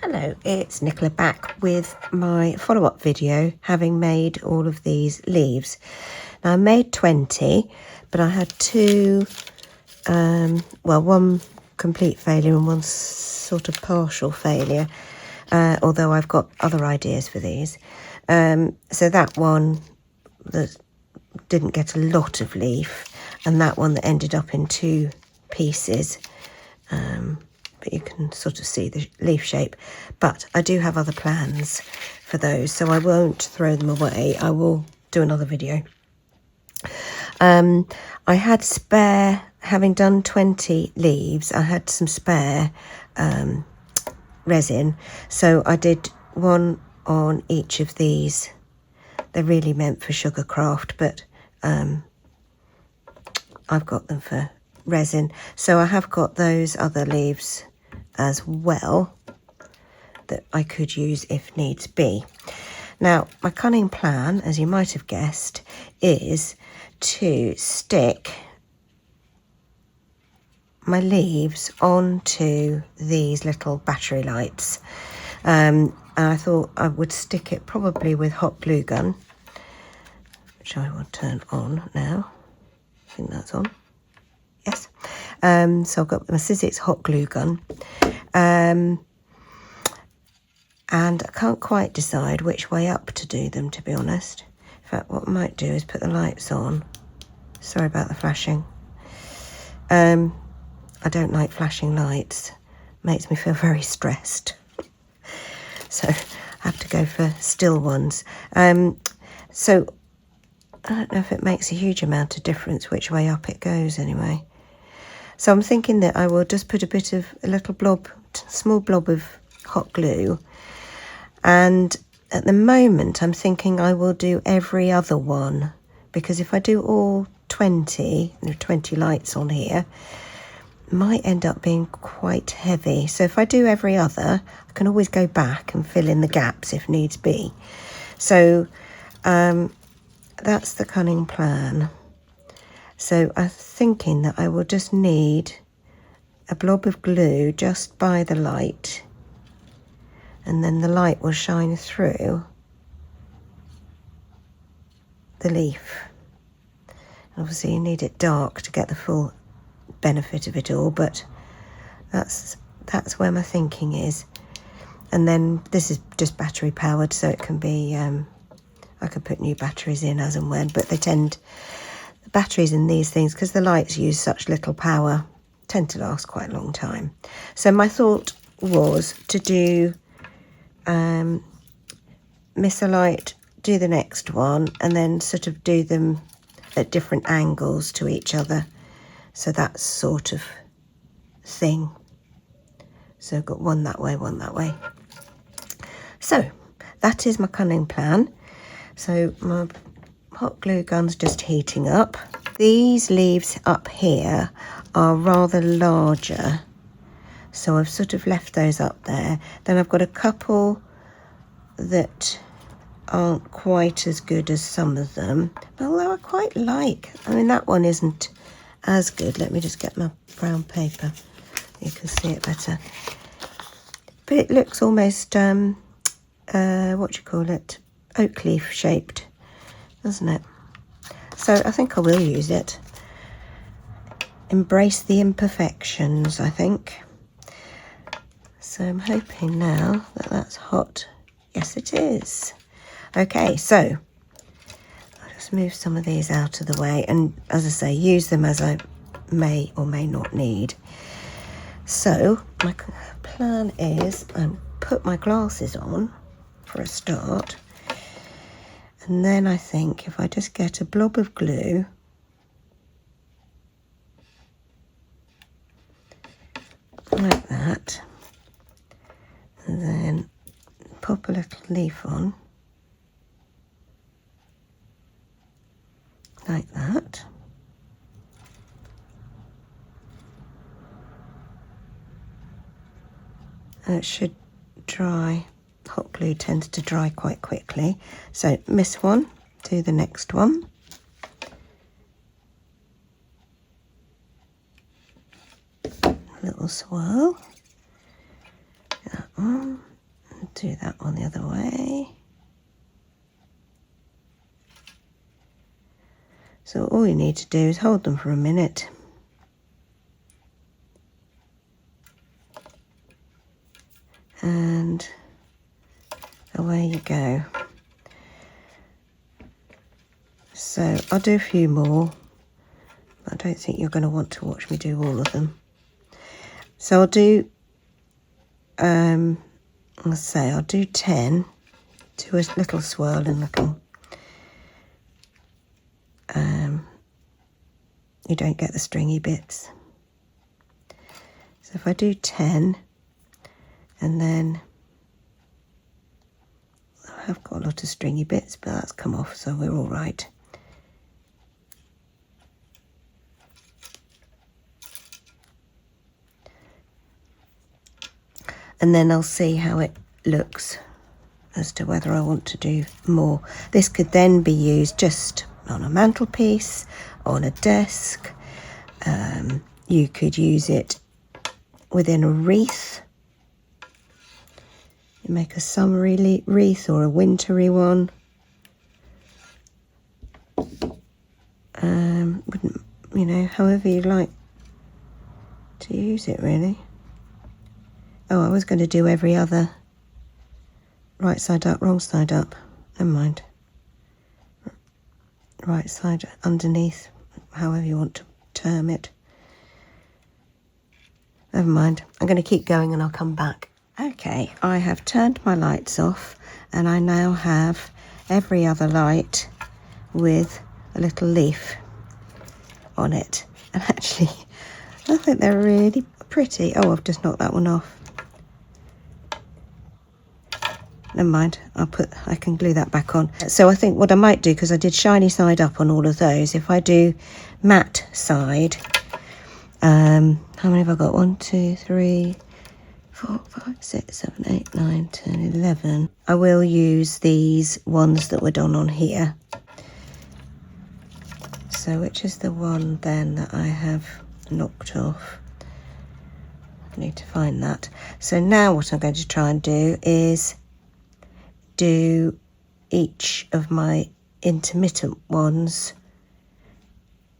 Hello, it's Nicola back with my follow-up video, having made all of these leaves. Now I made 20, but I had two, one complete failure and one sort of partial failure, although I've got other ideas for these. So that one that didn't get a lot of leaf, and that one that ended up in two pieces. But you can sort of see the leaf shape. But I do have other plans for those, so I won't throw them away. I will do another video. I had spare, having done 20 leaves, I had some spare resin. So I did one on each of these. They're really meant for sugar craft, but I've got them for resin. So I have got those other leaves as well that I could use if needs be. Now, my cunning plan, as you might have guessed, is to stick my leaves onto these little battery lights. And I thought I would stick it probably with hot glue gun, which I will turn on now. I think that's on. Yes. So I've got my Sizzix hot glue gun. And I can't quite decide which way up to do them, to be honest. In fact, what I might do is put the lights on. Sorry about the flashing. I don't like flashing lights. Makes me feel very stressed. So I have to go for still ones. So I don't know if it makes a huge amount of difference which way up it goes anyway. So I'm thinking that I will just put a little blob, small blob of hot glue. And at the moment, I'm thinking I will do every other one, because if I do all 20, there are 20 lights on here, it might end up being quite heavy. So if I do every other, I can always go back and fill in the gaps if needs be. So that's the cunning plan. So I'm thinking that I will just need a blob of glue just by the light, and then the light will shine through the leaf. Obviously you need it dark to get the full benefit of it all, but that's where my thinking is. And then this is just battery powered, so it can be, I could put new batteries in as and when, but the batteries in these things, because the lights use such little power, tend to last quite a long time. So my thought was to do miss a light, do the next one, and then sort of do them at different angles to each other. So that sort of thing. So I've got one that way, one that way. So that is my cunning plan. So my hot glue gun's just heating up. These leaves up here are rather larger, so I've sort of left those up there. Then I've got a couple that aren't quite as good as some of them, although I quite like. I mean, that one isn't as good. Let me just get my brown paper. You can see it better. But it looks almost, what do you call it? Oak leaf shaped, doesn't it? So I think I will use it. Embrace the imperfections, I think. So I'm hoping now that that's hot. Yes, it is. Okay, so I'll just move some of these out of the way, and as I say, use them as I may or may not need. So my plan is put my glasses on for a start. And then I think if I just get a blob of glue, like that, and then pop a little leaf on, like that. And it should dry. Hot glue tends to dry quite quickly. So miss one, do the next one. A little swirl. That one. do that one the other way. So all you need to do is hold them for a minute. And away you go. So I'll do a few more. I don't think you're going to want to watch me do all of them. So I'll do, let's say I'll do 10, do a little swirl and little, you don't get the stringy bits. So if I do 10, and then I have got a lot of stringy bits, but that's come off, so we're all right. And then I'll see how it looks as to whether I want to do more. This could then be used just on a mantelpiece, on a desk. You could use it within a wreath. You make a summery wreath or a wintry one. Wouldn't, you know, however you like to use it, really. Oh, I was going to do every other. Right side up, wrong side up. Never mind. Right side underneath, however you want to term it. Never mind. I'm going to keep going and I'll come back. Okay, I have turned my lights off and I now have every other light with a little leaf on it. And actually, I think they're really pretty. Oh, I've just knocked that one off. Never mind, I can glue that back on. So I think what I might do, because I did shiny side up on all of those, if I do matte side, how many have I got? 1, 2, 3, 4, 5, 6, 7, 8, 9, 10, 11. I will use these ones that were done on here. So which is the one then that I have knocked off? I need to find that. So now what I'm going to try and do is do each of my intermittent ones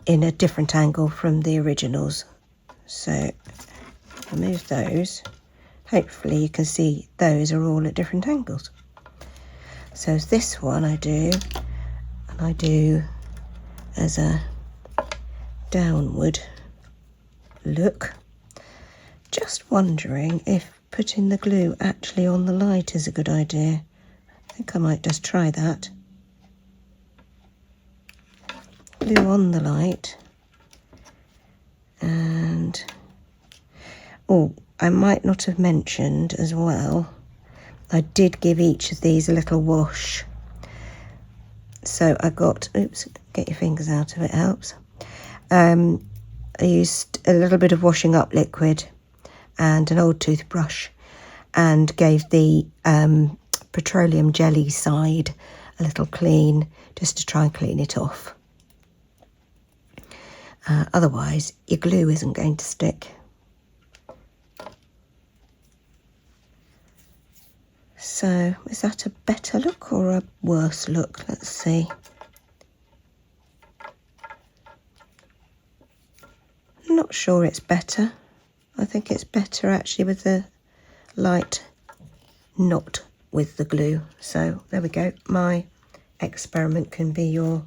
in a different angle from the originals. So I'll move those. Hopefully you can see those are all at different angles. So this one I do, and I do as a downward look. Just wondering if putting the glue actually on the light is a good idea. I think I might just try that. Glue on the light. And, oh, I might not have mentioned as well, I did give each of these a little wash. So I got, oops, get your fingers out of it, helps. I used a little bit of washing up liquid and an old toothbrush and gave the petroleum jelly side a little clean, just to try and clean it off. Otherwise your glue isn't going to stick. So is that a better look or a worse look? Let's see. I'm not sure it's better. I think it's better actually with the light, not with the glue. So there we go. My experiment can be your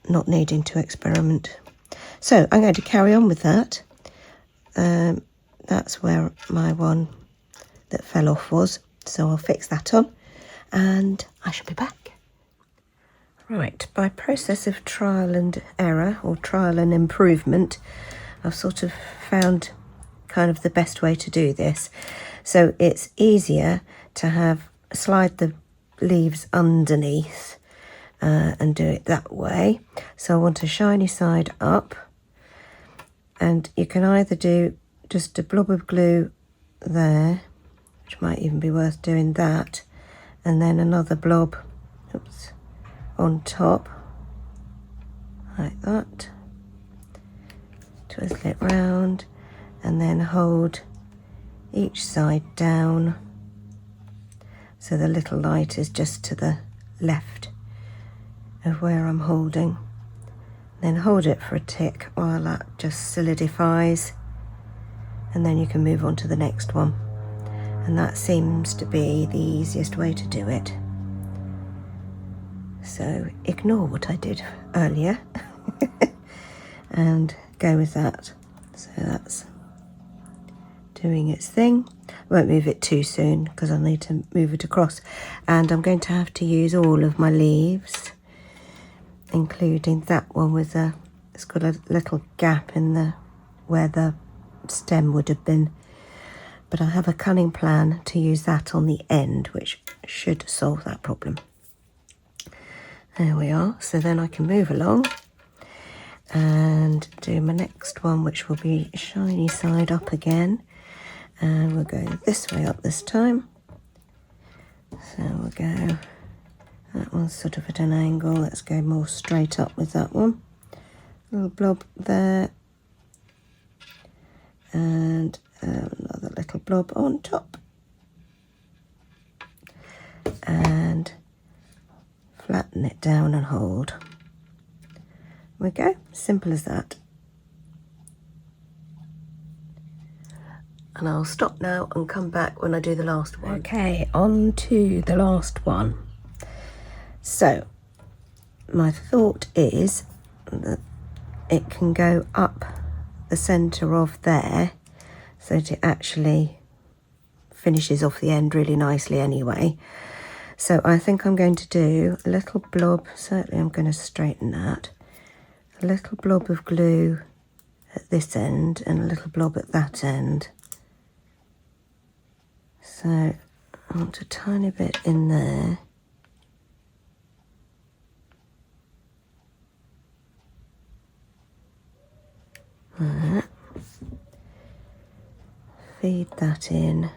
not needing to experiment. So I'm going to carry on with that. That's where my one that fell off was. So I'll fix that on and I shall be back. Right, by process of trial and error or trial and improvement, I've sort of found kind of the best way to do this. So it's easier to slide the leaves underneath and do it that way. So I want a shiny side up, and you can either do just a blob of glue there, which might even be worth doing that, and then another blob, oops, on top, like that. Twistle it round and then hold each side down So the little light is just to the left of where I'm holding. Then hold it for a tick while that just solidifies, and then you can move on to the next one. And that seems to be the easiest way to do it. So ignore what I did earlier and go with that. So that's doing its thing. I won't move it too soon because I'll need to move it across. And I'm going to have to use all of my leaves, including that one with it's got a little gap in the where the stem would have been. But I have a cunning plan to use that on the end, which should solve that problem. There we are. So then I can move along and do my next one, which will be shiny side up again. And we'll go this way up this time. So we'll go, that one's sort of at an angle. Let's go more straight up with that one. Little blob there. And another little blob on top. And flatten it down and hold. There we go, simple as that. And I'll stop now and come back when I do the last one. Okay, on to the last one. So, my thought is that it can go up the centre of there, so that it actually finishes off the end really nicely anyway. So I think I'm going to do a little blob, certainly I'm going to straighten that, a little blob of glue at this end and a little blob at that end. So I want a tiny bit in there. Right. Feed that in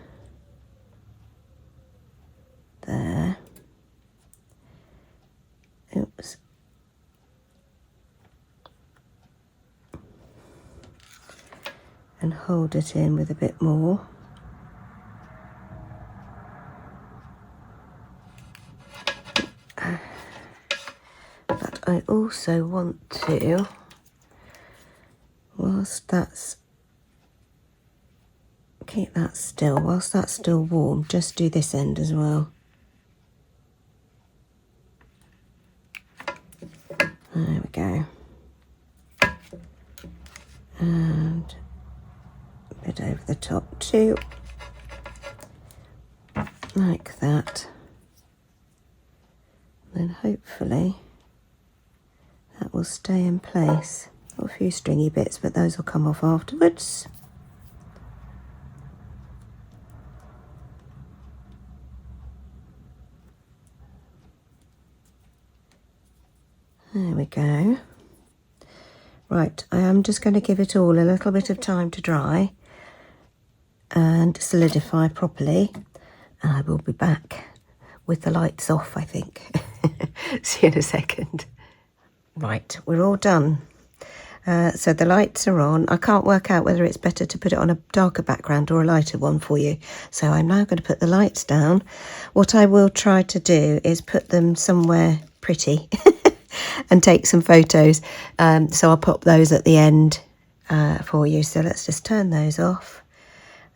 there. Oops. And hold it in with a bit more. But I also want to, whilst that's, keep that still, whilst that's still warm, just do this end as well. There we go. And a bit over the top too. Like that. Then hopefully that will stay in place. Got a few stringy bits, but those will come off afterwards. There we go. Right, I am just going to give it all a little bit of time to dry and solidify properly. And I will be back with the lights off, I think. See you in a second. Right, we're all done. So the lights are on. I can't work out whether it's better to put it on a darker background or a lighter one for you. So I'm now going to put the lights down. What I will try to do is put them somewhere pretty and take some photos. So I'll pop those at the end for you. So let's just turn those off.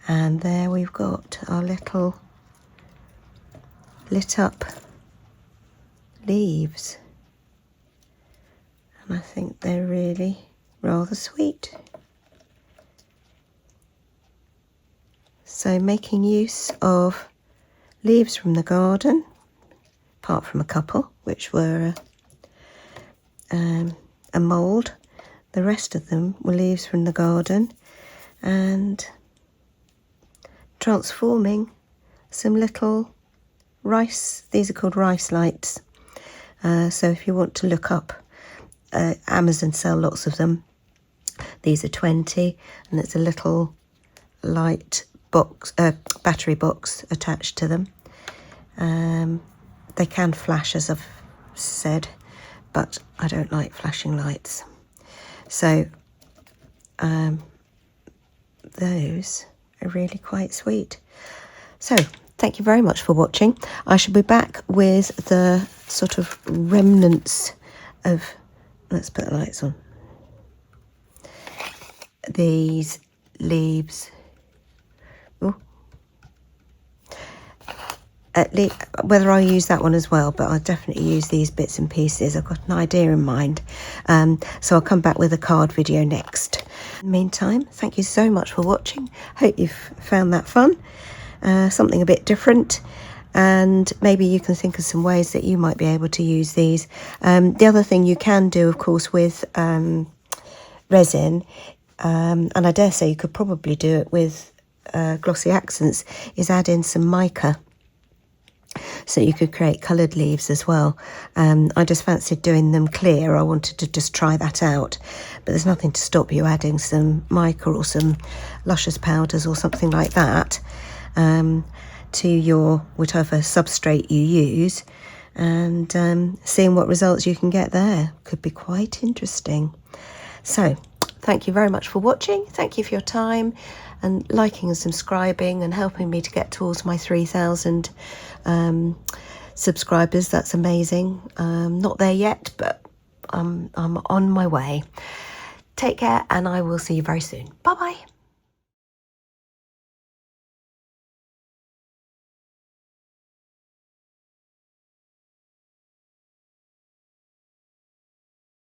And there we've got our little lit up leaves. And I think they're really rather sweet. So making use of leaves from the garden, apart from a couple, which were a mould. The rest of them were leaves from the garden, and transforming some little rice, these are called rice lights. So if you want to look up, Amazon sell lots of them. These are 20, and it's a little light box, battery box attached to them. They can flash, as I've said, but I don't like flashing lights. So those are really quite sweet. So thank you very much for watching. I shall be back with the sort of remnants of, let's put the lights on, these leaves. Ooh. Whether I use that one as well, but I'll definitely use these bits and pieces. I've got an idea in mind, so I'll come back with a card video next. In the meantime, thank you so much for watching. Hope you've found that fun, something a bit different, and maybe you can think of some ways that you might be able to use these. The other thing you can do, of course, with resin, and I dare say you could probably do it with glossy accents, is add in some mica. So you could create coloured leaves as well. I just fancied doing them clear. I wanted to just try that out. But there's nothing to stop you adding some mica or some luscious powders or something like that to your whatever substrate you use, and seeing what results you can get there. Could be quite interesting. So thank you very much for watching. Thank you for your time and liking and subscribing and helping me to get towards my 3,000 subscribers. That's amazing. Not there yet, but I'm on my way. Take care, and I will see you very soon. Bye bye.